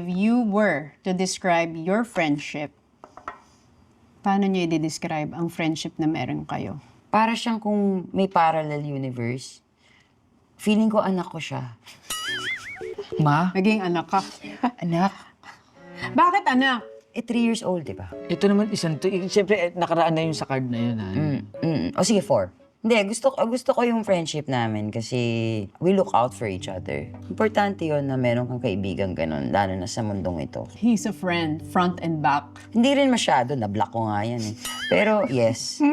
If you were to describe your friendship, paano niyo i-describe ang friendship na meron kayo? Para siyang kung may parallel universe. Feeling ko anak ko siya. Ma, Naging anak ka. Anak? Bakit anak? 3 years old, di ba? ito naman isang to. Siyempre, nakaraan na yun sa card na yun. Ha? O sige, 4. Hindi, gusto ko yung friendship namin kasi we look out for each other. Importante yun na meron kang kaibigan ganun, lalo na sa mundong ito. He's a friend, front and back. Hindi rin masyado, na-block ko nga yan eh. Pero yes.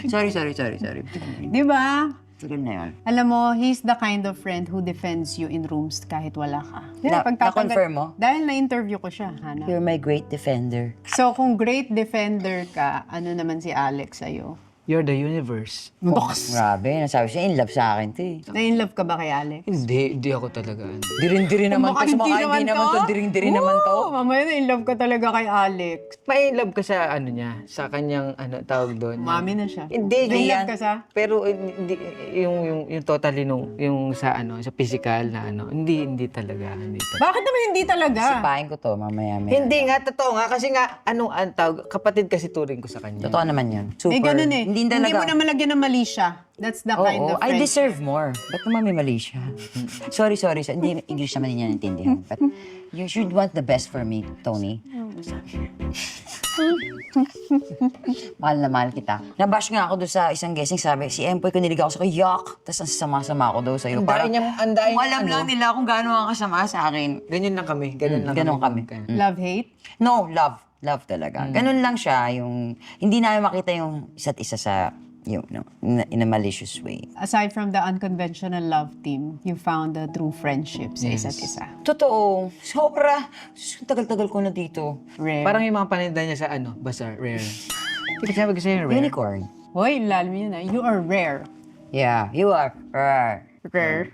sorry. Di ba? Tagal na yun. Alam mo, he's the kind of friend who defends you in rooms kahit wala ka. Na-confirm mo? Dahil na-interview ko siya, Hana. You're my great defender. So, kung great defender ka, ano naman si Alex sa'yo? You're the universe. Grabe, nasabi siya, in love sa akin to eh. Na-in-love ka ba kay Alex? Hindi ako talaga. Dirin-dirin naman to. Sa mga hindi naman to, diring-dirin naman to. Oo, mamaya na-in-love ka talaga kay Alex. May love ka sa ano niya, sa kanyang tawag doon. Mami na siya. Hindi, Na-in-love yan. ka sa? Pero hindi yung totally yung sa sa physical na hindi talaga. Bakit naman hindi talaga? Sipahin ko to, mamaya. Hindi nga, totoo nga. Kasi nga, ang tawag, kapatid kasi turing ko sa kanya. Totoo naman yun. Super. Eh, ganun eh. Hindi talaga. Mo na malagyan ng mali siya. That's the kind of I friend. deserve more. Ba't naman may mali siya? sorry. Hindi, English naman hindi niya naintindihan. But you should want the best for me, Tony. Mahal na mahal kita. Nabash nga ako doon sa isang guessing, sabi, si Empoy ko niligaw sa yuck! Tapos ang sama-sama ako daw sa'yo. Ang dahil Kung alam lang nila kung gaano ang kasama sa akin. Ganyan lang kami. Ganun kami. Love-hate? No, love. Love talaga. Ganun lang siya, yung hindi namin makita yung isa't isa sa, in a malicious way. Aside from the unconventional love team, you found the true friendship sa isa't isa. Totoo. Sobra. Tagal-tagal ko na dito. Rare. Parang yung mga paninda niya sa bazaar, rare. Hindi sabi ko sa'yo, rare. Unicorn. Hoy, lalim yun ah. You are rare. Yeah, you are. Rare. Rare.